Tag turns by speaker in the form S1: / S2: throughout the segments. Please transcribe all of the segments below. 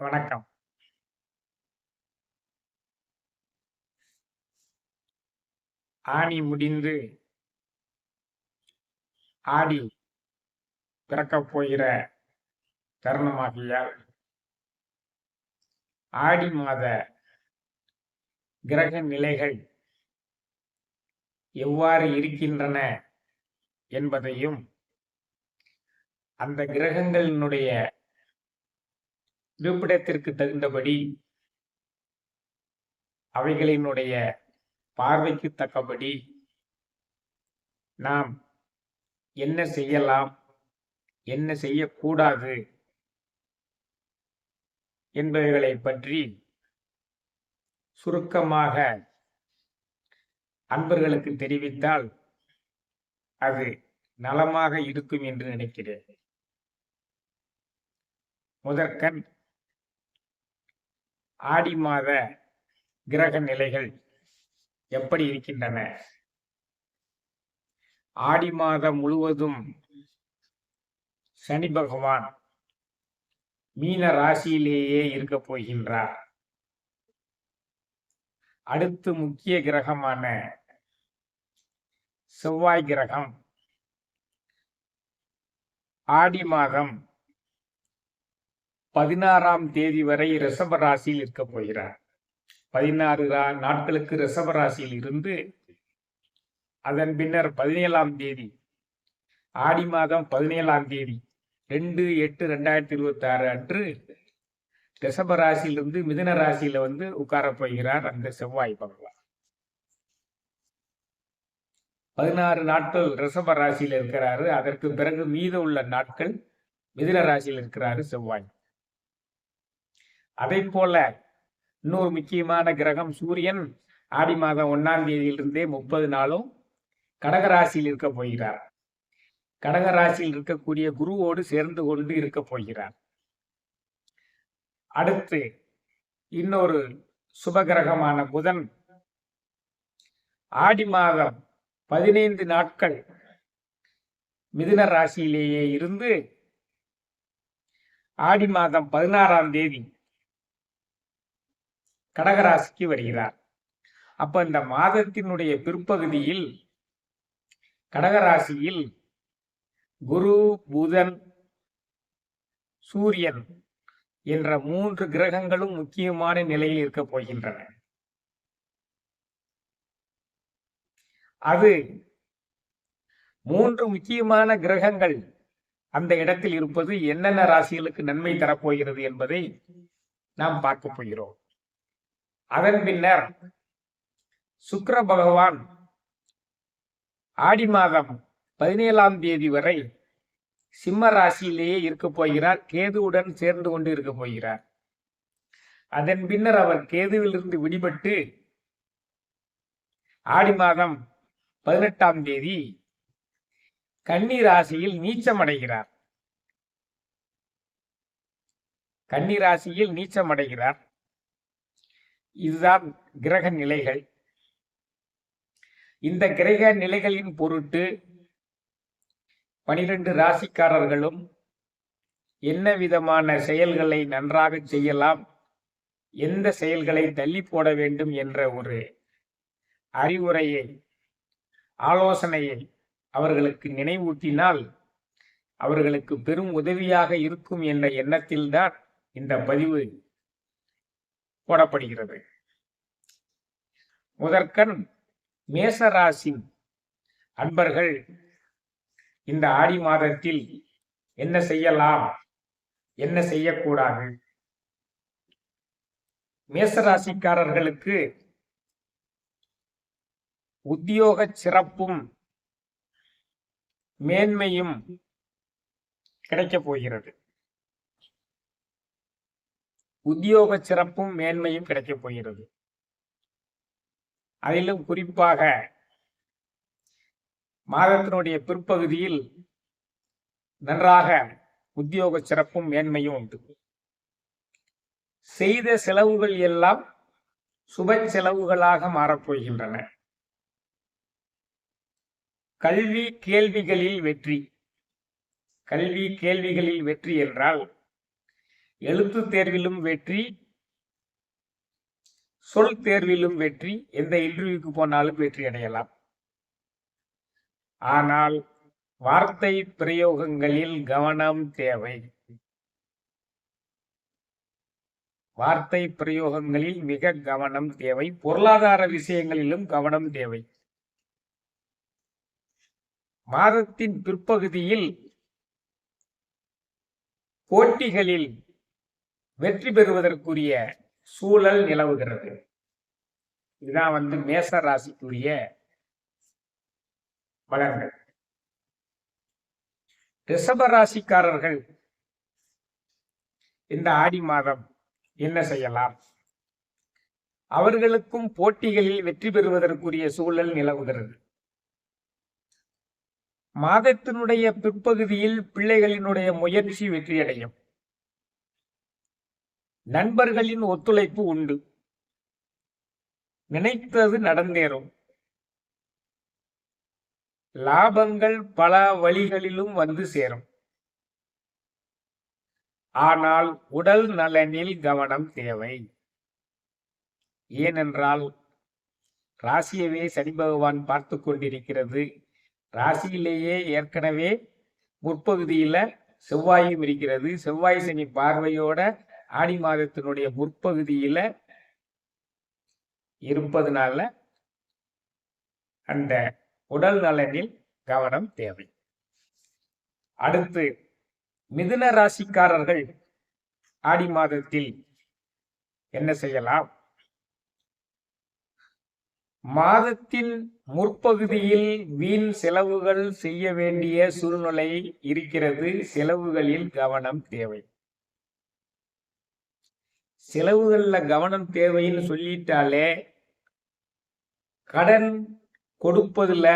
S1: வணக்கம். ஆனி முடிந்து ஆடி பிறக்கப் போகிற தருணமாகியால் ஆடி மாத கிரக நிலைகள் எவ்வாறு இருக்கின்றன என்பதையும் அந்த கிரகங்களினுடைய இருப்பிடத்திற்கு தகுந்தபடி அவைகளினுடைய பார்வைக்கு தக்கபடி நாம் என்ன செய்யலாம், என்ன செய்யக்கூடாது என்பவைகளை பற்றி சுருக்கமாக அன்பர்களுக்கு தெரிவித்தால் அது நலமாக இருக்கும் என்று நினைக்கிறேன். முதற்கண் ஆடி மாத கிரக நிலைகள் எப்படி இருக்கின்றன? ஆடி மாதம் முழுவதும் சனி பகவான் மீன ராசியிலேயே இருக்க போகின்றார். அடுத்து முக்கிய கிரகமான செவ்வாய் கிரகம் ஆடி மாதம் 16ஆம் தேதி வரை ரிஷப ராசியில் இருக்க போகிறார். 16 நாட்களுக்கு ரிஷப ராசியில் இருந்து அதன் பின்னர் 17ஆம் தேதி ஆடி மாதம் 17ஆம் தேதி 2/8/2026 அன்று ரிஷப ராசியிலிருந்து மிதுன ராசியில உட்கார போகிறார் அந்த செவ்வாய் பகவான். 16 நாட்கள் ரிஷப ராசியில் இருக்கிறாரு. அதற்கு பிறகு மீத உள்ள நாட்கள் மிதுன ராசியில் இருக்கிறாரு செவ்வாய். அதை போல இன்னொரு முக்கியமான கிரகம் சூரியன் ஆடி மாதம் 1ஆம் தேதியிலிருந்தே 30 நாளும் கடகராசியில் இருக்க போகிறார். கடகராசியில் இருக்கக்கூடிய குருவோடு சேர்ந்து கொண்டு இருக்க போகிறார். அடுத்து இன்னொரு சுபகிரகமான புதன் ஆடி மாதம் 15 நாட்கள் மிதுன ராசியிலேயே இருந்து ஆடி மாதம் 16ஆம் தேதி கடகராசிக்கு வருகிறார். அப்ப இந்த மாதத்தினுடைய பிற்பகுதியில் கடகராசியில் குரு, புதன், சூரியன் என்ற 3 கிரகங்களும் முக்கியமான நிலையில் இருக்க போகின்றன. அது 3 முக்கியமான கிரகங்கள் அந்த இடத்தில் இருப்பது என்னென்ன ராசிகளுக்கு நன்மை தரப்போகிறது என்பதை நாம் பார்க்க போகிறோம். அதன் பின்னர் சுக்கிர பகவான் ஆடி மாதம் 17ஆம் தேதி வரை சிம்ம ராசியிலேயே இருக்க போகிறார். கேதுவுடன் சேர்ந்து கொண்டு இருக்க போகிறார். அதன் பின்னர் அவர் கேதுவிலிருந்து விடுபட்டு ஆடி மாதம் 18ஆம் தேதி கன்னி ராசியில் நீச்சமடைகிறார். கன்னி ராசியில் நீச்சமடைகிறார். இதுதான் கிரக நிலைகள். இந்த கிரக நிலைகளின் பொருட்டு 12 ராசிக்காரர்களும் என்ன விதமான செயல்களை நன்றாக செய்யலாம், எந்த செயல்களை தள்ளி போட வேண்டும் என்ற ஒரு அறிவுரையை, ஆலோசனையை அவர்களுக்கு நினைவூட்டினால் அவர்களுக்கு பெரும் உதவியாக இருக்கும் என்ற எண்ணத்தில்தான் இந்த பதிவு போடப்படுகிறது. முதற்கண் மேசராசி அன்பர்கள் இந்த ஆடி மாதத்தில் என்ன செய்யலாம், என்ன செய்யக்கூடாது? மேசராசிக்காரர்களுக்கு உத்தியோக சிறப்பும் மேன்மையும் கிடைக்கப் போகிறது. உத்தியோக சிறப்பும் மேன்மையும் கிடைக்கப் போகிறது. அதிலும் குறிப்பாக மாதத்தினுடைய பிற்பகுதியில் நன்றாக உத்தியோக சிறப்பும் மேன்மையும் உண்டு. செய்த செலவுகள் எல்லாம் சுப செலவுகளாக மாறப்போகின்றன. கல்வி கேள்விகளில் வெற்றி. கல்வி கேள்விகளில் வெற்றி என்றால் எழுத்து தேர்விலும் வெற்றி, சொல் தேர்விலும் வெற்றி, எந்த இன்டர்வியூக்கு போனாலும் வெற்றி அடையலாம். ஆனால் வார்த்தை பிரயோகங்களில் கவனம் தேவை. வார்த்தை பிரயோகங்களில் மிக கவனம் தேவை. பொருளாதார விஷயங்களிலும் கவனம் தேவை. மாதத்தின் பிற்பகுதியில் போட்டிகளில் வெற்றி பெறுவதற்குரிய சூழல் நிலவுகிறது. இதுதான் மேச ராசிக்குரிய பலன்கள். ரிஷப ராசிக்காரர்கள் இந்த ஆடி மாதம் என்ன செய்யலாம்? அவர்களுக்கும் போட்டிகளில் வெற்றி பெறுவதற்குரிய சூழல் நிலவுகிறது. மாதத்தினுடைய பிற்பகுதியில் பிள்ளைகளினுடைய முயற்சி வெற்றியடையும். நண்பர்களின் ஒத்துழைப்பு உண்டு. நினைத்தது நடந்தேறும். லாபங்கள் பல வழிகளிலும் வந்து சேரும். ஆனால் உடல் நலனில் கவனம் தேவை. ஏனென்றால் ராசியவே சனி பகவான் பார்த்து கொண்டிருக்கிறது. ராசியிலேயே ஏற்கனவே முற்பகுதியில செவ்வாயும் இருக்கிறது. செவ்வாய் சனி பார்வையோட ஆடி மாதத்தினுடைய முற்பகுதியில இருப்பதனால அந்த உடல் நலனில் கவனம் தேவை. அடுத்து மிதுன ராசிக்காரர்கள் ஆடி மாதத்தில் என்ன செய்யலாம்? மாதத்தின் முற்பகுதியில் வீண் செலவுகள் செய்ய வேண்டிய சூழ்நிலை இருக்கிறது. செலவுகளில் கவனம் தேவை. செலவுகள்ல கவனம் தேவைன்னு சொல்லிட்டாலே கடன் கொடுப்பதுல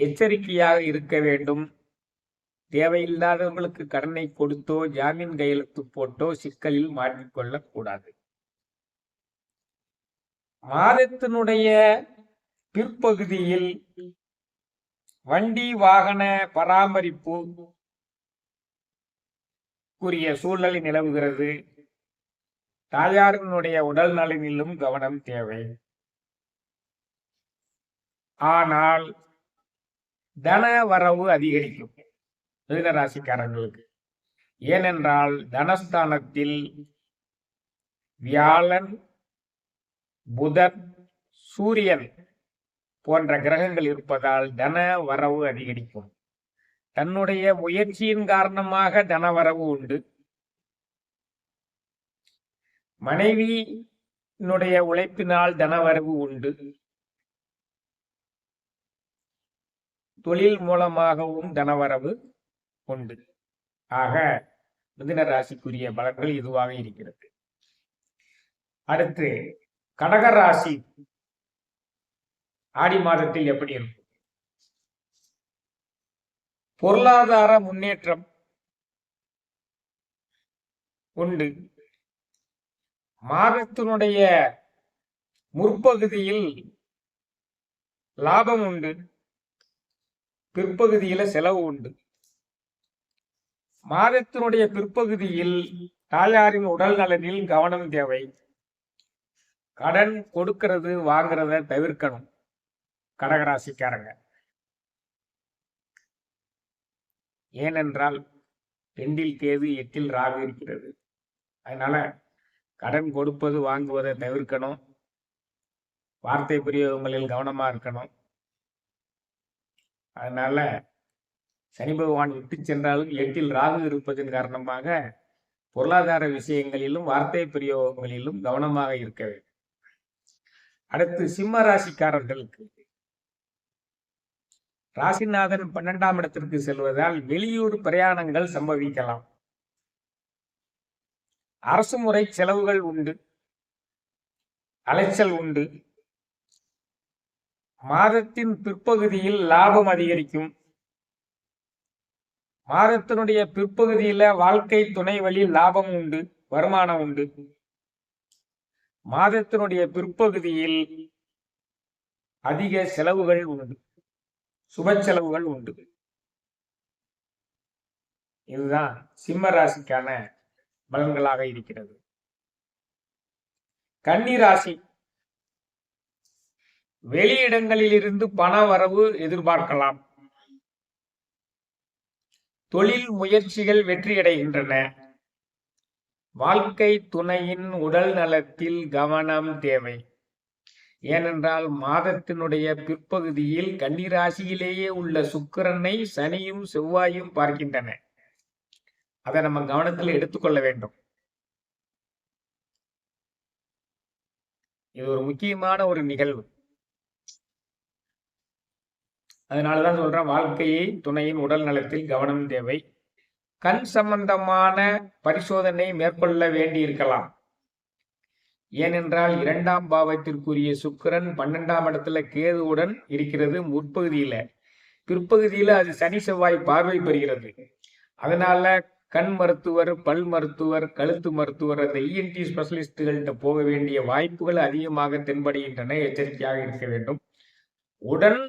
S1: எச்சரிக்கையாக இருக்க வேண்டும். தேவையில்லாதவர்களுக்கு கடனை கொடுத்தோ ஜாமீன் கையெழுத்து போட்டோ சிக்கலில் மாட்டிக்கொள்ளக் கூடாது. மாதத்தினுடைய பிற்பகுதியில் வண்டி வாகன பராமரிப்பு கூறிய சூழ்நிலை நிலவுகிறது. தாயாரினுடைய உடல் நலனிலும் கவனம் தேவை. ஆனால் தன வரவு அதிகரிக்கும் மிதுன ராசிக்காரர்களுக்கு. ஏனென்றால் தனஸ்தானத்தில் வியாழன், புதன், சூரியன் போன்ற கிரகங்கள் இருப்பதால் தன வரவு அதிகரிக்கும். தன்னுடைய முயற்சியின் காரணமாக தனவரவு உண்டு. மனைவியினுடைய உழைப்பினால் தனவரவு உண்டு. தொழில் மூலமாகவும் தனவரவு உண்டு. ஆக மிதுன ராசிக்குரிய பலன்கள் இதுவாக இருக்கிறது. அடுத்து கடகராசி ஆடி மாதத்தில் எப்படி இருக்கும்? பொருளாதார முன்னேற்றம் உண்டு. மாதத்தினுடைய முற்பகுதியில் லாபம் உண்டு. பிற்பகுதியில செலவு உண்டு. மாதத்தினுடைய பிற்பகுதியில் தாயாரின் உடல் நலனில் கவனம் தேவை. கடன் கொடுக்கிறது வாங்குறத தவிர்க்கணும் கடகராசிக்காரங்க. ஏனென்றால் 2 கேது 8 ராகு இருக்கிறது. அதனால கடன் கொடுப்பது வாங்குவதை தவிர்க்கணும். வார்த்தை பிரயோகங்களில் கவனமா இருக்கணும். அதனால சனி பகவான் விட்டு சென்றாலும் 8 ராகு இருப்பதன் காரணமாக பொருளாதார விஷயங்களிலும் வார்த்தை பிரயோகங்களிலும் கவனமாக இருக்க வேண்டும். அடுத்து சிம்ம ராசிக்காரர்களுக்கு ராசிநாதன் 12ஆம் இடத்திற்கு செல்வதால் வெளியூர் பிரயாணங்கள் சம்பவிக்கலாம். அரசு முறை செலவுகள் உண்டு. அலைச்சல் உண்டு. மாதத்தின் பிற்பகுதியில் லாபம் அதிகரிக்கும். மாதத்தினுடைய பிற்பகுதியில வாழ்க்கை துணை வழி லாபம் உண்டு, வருமானம் உண்டு. மாதத்தினுடைய பிற்பகுதியில் அதிக செலவுகள் உண்டு, சுப செலவுகள் உண்டு. இதுதான் சிம்ம ராசிக்கான பலன்களாக இருக்கிறது. கன்னி ராசி, வெளியிடங்களிலிருந்து பண வரவு எதிர்பார்க்கலாம். தொழில் முயற்சிகள் வெற்றியடைகின்றன. வாழ்க்கை துணையின் உடல் நலத்தில் கவனம் தேவை. ஏனென்றால் மாதத்தினுடைய பிற்பகுதியில் கன்னிராசியிலேயே உள்ள சுக்கிரனை சனியும் செவ்வாயும் பார்க்கின்றன. அதை நம்ம கவனத்தில் எடுத்துக்கொள்ள வேண்டும். இது ஒரு முக்கியமான ஒரு நிகழ்வு. அதனாலதான் சொல்றேன், வாழ்க்கையை துணையின் உடல் நலத்தில் கவனம் தேவை. கண் சம்பந்தமான பரிசோதனை மேற்கொள்ள வேண்டி இருக்கலாம். ஏனென்றால் 2ஆம் பாவத்திற்குரிய சுக்கிரன் 12ஆம் இடத்துல கேதுவுடன் இருக்கிறது முற்பகுதியில. பிற்பகுதியில அது சனி செவ்வாய் பார்வை பெறுகிறது. அதனால கண் மருத்துவர், பல் மருத்துவர், கழுத்து மருத்துவர், அந்த இஎன்டி ஸ்பெஷலிஸ்டுகள்கிட்ட போக வேண்டிய வாய்ப்புகள் அதிகமாக தென்படுகின்றன. எச்சரிக்கையாக இருக்க வேண்டும். உடன்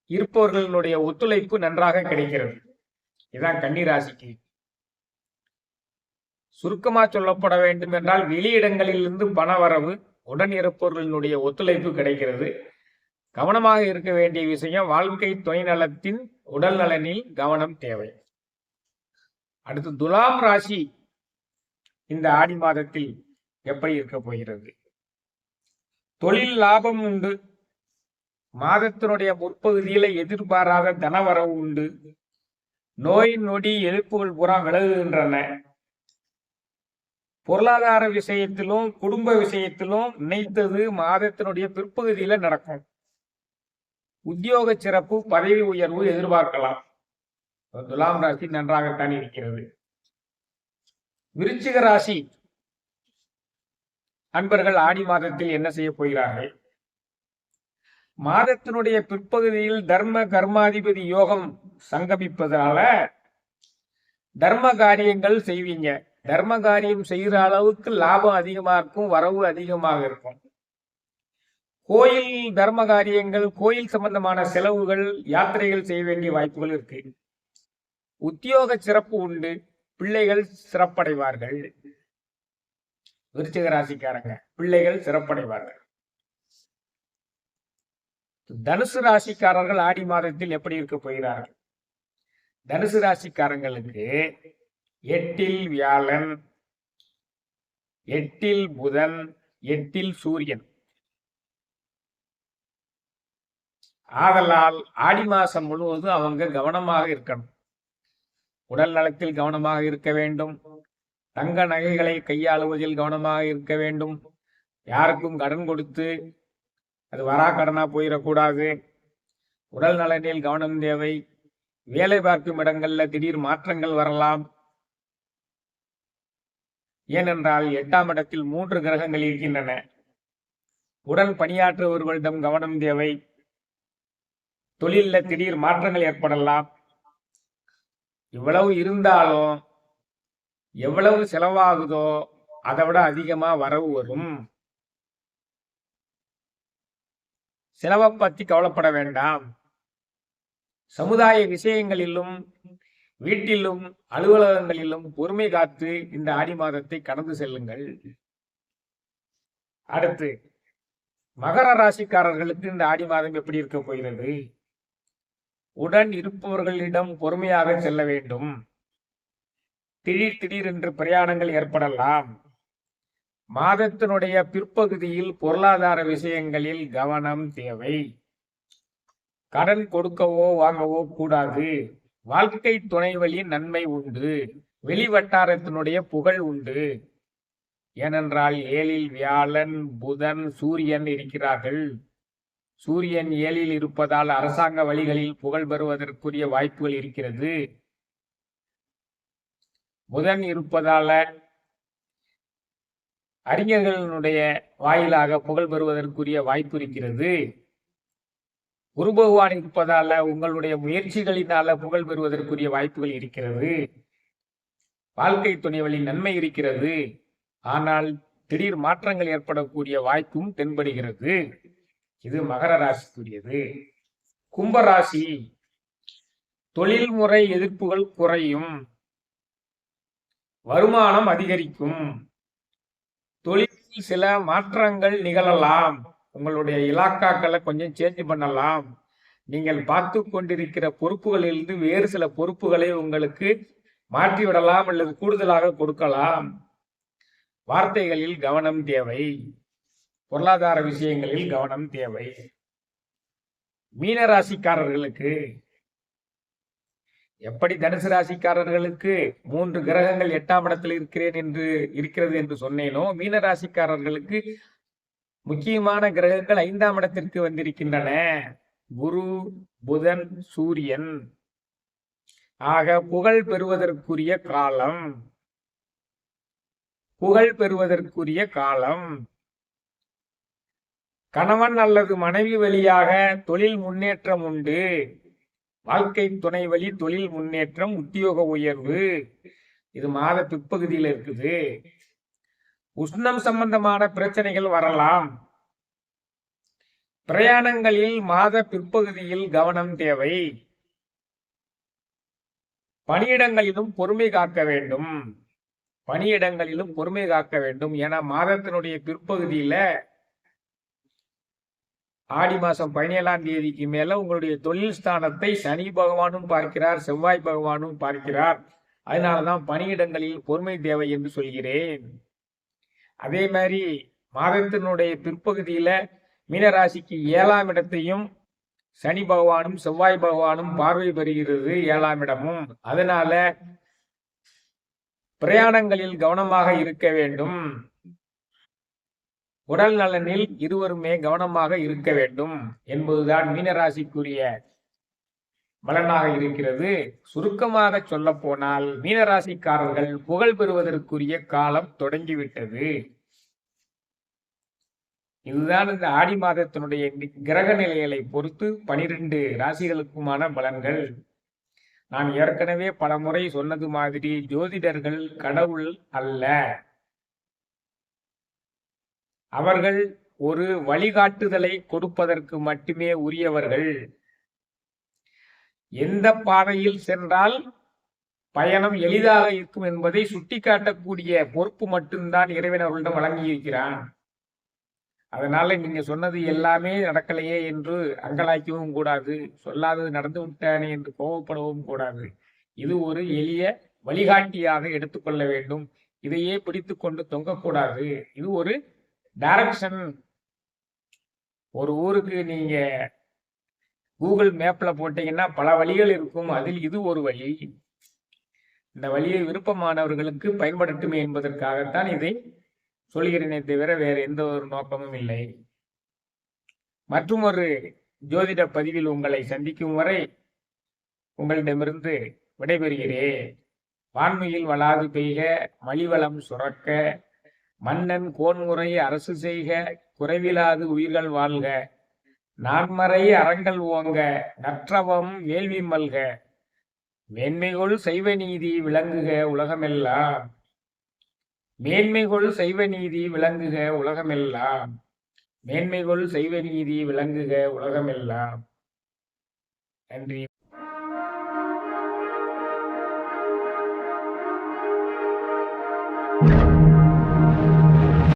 S1: இருப்பவர்களுடைய ஒத்துழைப்பு நன்றாக கிடைக்கிறது. இதான் கன்னிராசிக்கு. சுருக்கமா சொல்லப்பட வேண்டும் என்றால், வெளியிடங்களிலிருந்து பண வரவு, உடன் இருப்பவர்களுடைய ஒத்துழைப்பு கிடைக்கிறது. கவனமாக இருக்க வேண்டிய விஷயம், வாழ்க்கை துணை நலத்தின் உடல் நலனில் கவனம் தேவை. அடுத்து துலாம் ராசி இந்த ஆடி மாதத்தில் எப்படி இருக்க போகிறது? தொழில் லாபம் உண்டு. மாதத்தினுடைய முற்பகுதியில எதிர்பாராத தனவரவு உண்டு. நோய் நொடி எதிர்ப்புகள் புறா விலகுகின்றன. பொருளாதார விஷயத்திலும் குடும்ப விஷயத்திலும் நினைத்தது மாதத்தினுடைய பிற்பகுதியில நடக்கும். உத்தியோக சிறப்பு, பதவி உயர்வு எதிர்பார்க்கலாம். துலாம் ராசி நன்றாகத்தான் இருக்கிறது. விருச்சிக ராசி அன்பர்கள் ஆடி மாதத்தில் என்ன செய்ய போகிறார்கள்? மாதத்தினுடைய பிற்பகுதியில் தர்ம கர்மாதிபதி யோகம் சங்கமிப்பதால தர்ம காரியங்கள் செய்வீங்க. தர்ம காரியம் செய்கிற அளவுக்கு லாபம் அதிகமா இருக்கும், வரவு அதிகமாக இருக்கும். கோயில் தர்ம காரியங்கள், கோயில் சம்பந்தமான செலவுகள், யாத்திரைகள் செய்ய வேண்டிய வாய்ப்புகள் இருக்கு. உத்தியோக சிறப்பு உண்டு. பிள்ளைகள் சிறப்படைவார்கள். விருச்சிக ராசிக்காரங்க பிள்ளைகள் சிறப்படைவார்கள். தனுசு ராசிக்காரர்கள் ஆடி மாதத்தில் எப்படி இருக்க போகிறார்கள்? தனுசு ராசிக்காரங்களுக்கு 8ல் வியாழன், 8ல் புதன், 8ல் சூரியன். ஆதலால் ஆடி மாசம் முழுவதும் அவங்க கவனமாக இருக்கணும். உடல் நலத்தில் கவனமாக இருக்க வேண்டும். தங்க நகைகளை கையாளுவதில் கவனமாக இருக்க வேண்டும். யாருக்கும் கடன் கொடுத்து அது வரா கடனா போயிடக்கூடாது. உடல் நலனில் கவனம் தேவை. வேலை பார்க்கும் இடங்கள்ல திடீர் மாற்றங்கள் வரலாம். ஏனென்றால் 8ஆம் இடத்தில் 3 கிரகங்கள் இருக்கின்றன. உடன் பணியாற்றுபவர்களிடம் கவனம் தேவை. தொழில திடீர் மாற்றங்கள் ஏற்படலாம். இவ்வளவு இருந்தாலும் எவ்வளவு செலவாகுதோ அதை விட அதிகமா வரவு வரும். செலவை பத்தி கவலைப்பட வேண்டாம். சமுதாய விஷயங்களிலும் வீட்டிலும் அலுவலகங்களிலும் பொறுமை காத்து இந்த ஆடி மாதத்தை கடந்து செல்லுங்கள். அடுத்து மகர ராசிக்காரர்களுக்கு இந்த ஆடி மாதம் எப்படி இருக்க போகிறது? உடன் இருப்பவர்களிடம் பொறுமையாக செல்ல வேண்டும். திடீர் என்று பிரயாணங்கள் ஏற்படலாம். மாதத்தினுடைய பிற்பகுதியில் பொருளாதார விஷயங்களில் கவனம் தேவை. கடன் கொடுக்கவோ வாங்கவோ கூடாது. வாழ்க்கை துணை வழி நன்மை உண்டு. வெளி வட்டாரத்தினுடைய புகழ் உண்டு. ஏனென்றால் 7ல் வியாழன், புதன், சூரியன் இருக்கிறார்கள். சூரியன் 7ல் இருப்பதால் அரசாங்க வழிகளில் புகழ் பெறுவதற்குரிய வாய்ப்புகள் இருக்கிறது. புதன் இருப்பதால அறிஞர்களுடைய வாயிலாக புகழ் பெறுவதற்குரிய வாய்ப்பு இருக்கிறது. குரு பகவான் இருப்பதால உங்களுடைய முயற்சிகளினால புகழ் பெறுவதற்குரிய வாய்ப்புகள் இருக்கிறது. வாழ்க்கை துணை வழி நன்மை இருக்கிறது. ஆனால் திடீர் மாற்றங்கள் ஏற்படக்கூடிய வாய்ப்பும் தென்படுகிறது. இது மகர ராசிக்குரியது. கும்பராசி தொழில்முறை எதிர்ப்புகள் குறையும். வருமானம் அதிகரிக்கும். தொழிலில் சில மாற்றங்கள் நிகழலாம். உங்களுடைய இலாக்காக்களை கொஞ்சம் சேஞ்ச் பண்ணலாம். நீங்கள் பார்த்து கொண்டிருக்கிற பொறுப்புகளிலிருந்து வேறு சில பொறுப்புகளை உங்களுக்கு மாற்றிவிடலாம் அல்லது கூடுதலாக கொடுக்கலாம். வார்த்தைகளில் கவனம் தேவை. பொருளாதார விஷயங்களில் கவனம் தேவை. மீன ராசிக்காரர்களுக்கு எப்படி தனுசு ராசிக்காரர்களுக்கு 3 கிரகங்கள் 8ஆம் இடத்தில் இருக்கிறது என்று சொன்னேனோ, மீன ராசிக்காரர்களுக்கு முக்கியமான கிரகங்கள் 5ஆம் இடத்திற்கு வந்திருக்கின்றன. குரு, புதன், சூரியன். ஆக புகழ் பெறுவதற்குரிய காலம். புகழ் பெறுவதற்குரிய காலம். கணவன் அல்லது மனைவி வழியாக தொழில் முன்னேற்றம் உண்டு. வாழ்க்கை துணை வழி தொழில் முன்னேற்றம், உத்தியோக உயர்வு. இது மாத பிற்பகுதியில் இருக்குது. உஷ்ணம் சம்பந்தமான பிரச்சனைகள் வரலாம். பிரயாணங்களில் மாத பிற்பகுதியில் கவனம் தேவை. பணியிடங்களிலும் பொறுமை காக்க வேண்டும். பணியிடங்களிலும் பொறுமை காக்க வேண்டும். ஏன்னா மாதத்தினுடைய பிற்பகுதியில ஆடி மாசம் 17ஆம் தேதிக்கு மேல உங்களுடைய தொழில் ஸ்தானத்தை சனி பகவானும் பார்க்கிறார், செவ்வாய் பகவானும் பார்க்கிறார். அதனாலதான் பணியிடங்களில் பொறுமை தேவை என்று சொல்கிறேன். அதே மாதிரி மாதத்தினுடைய பிற்பகுதியில மீனராசிக்கு 7ஆம் இடத்தையும் சனி பகவானும் செவ்வாய் பகவானும் பார்வை பெறுகிறது, 7ஆம் இடமும். அதனால பிரயாணங்களில் கவனமாக இருக்க வேண்டும். உடல் நலனில் இருவருமே கவனமாக இருக்க வேண்டும் என்பதுதான் மீனராசிக்குரிய பலனாக இருக்கிறது. சுருக்கமாக சொல்ல போனால் மீனராசிக்காரர்கள் புகழ் பெறுவதற்குரிய காலம் தொடங்கிவிட்டது. இதுதான் இந்த ஆடி மாதத்தினுடைய கிரக நிலைகளை பொறுத்து 12 ராசிகளுக்குமான பலன்கள். நான் ஏற்கனவே பல முறை சொன்னது மாதிரி ஜோதிடர்கள் கடவுள் அல்ல. அவர்கள் ஒரு வழிகாட்டுதலை கொடுப்பதற்கு மட்டுமே உரியவர்கள். எந்த பாதையில் சென்றால் பயணம் எளிதாக இருக்கும் என்பதை சுட்டிக்காட்டக்கூடிய பொறுப்பு மட்டும்தான் இறைவன் அவர்களிடம் வழங்கியிருக்கிறான். அதனால நீங்க சொன்னது எல்லாமே நடக்கலையே என்று அங்கலாய்க்கவும் கூடாது, சொல்லாதது நடந்து விட்டானே என்று கோபப்படவும் கூடாது. இது ஒரு எளிய வழிகாட்டியாக எடுத்துக்கொள்ள வேண்டும். இதையே பிடித்து கொண்டு தொங்கக்கூடாது. இது ஒரு டைரக்ஷன். ஒரு ஊருக்கு நீங்க கூகுள் மேப்ல போட்டீங்கன்னா பல வழிகள் இருக்கும், அதில் இது ஒரு வழி. இந்த வழியை விருப்பமானவர்களுக்கு பயன்படுத்துமே என்பதற்காகத்தான் இதை சொல்கிறேனே தவிர வேற எந்த ஒரு நோக்கமும் இல்லை. மற்றும் ஒரு ஜோதிட பதிவில் உங்களை சந்திக்கும் வரை உங்களிடமிருந்து விடைபெறுகிறேன். வான்மையில் வளாது பெய்க, மலிவளம் சுரக்க, மன்னன் கோன்முறை அரசு செய்க, குறைவிலாது உயிர்கள் வாழ்க, நான்மறை அறங்கள் ஓங்க, நற்றவம் வேள்வி மல்க, மேன்மைகொள் செய்வ நீதி விளங்குக உலகமெல்லாம். மேன்மைகொள் செய்வ நீதி விளங்குக உலகமெல்லாம். மேன்மைகொள் செய்வ நீதி விளங்குக உலகமெல்லாம். நன்றி.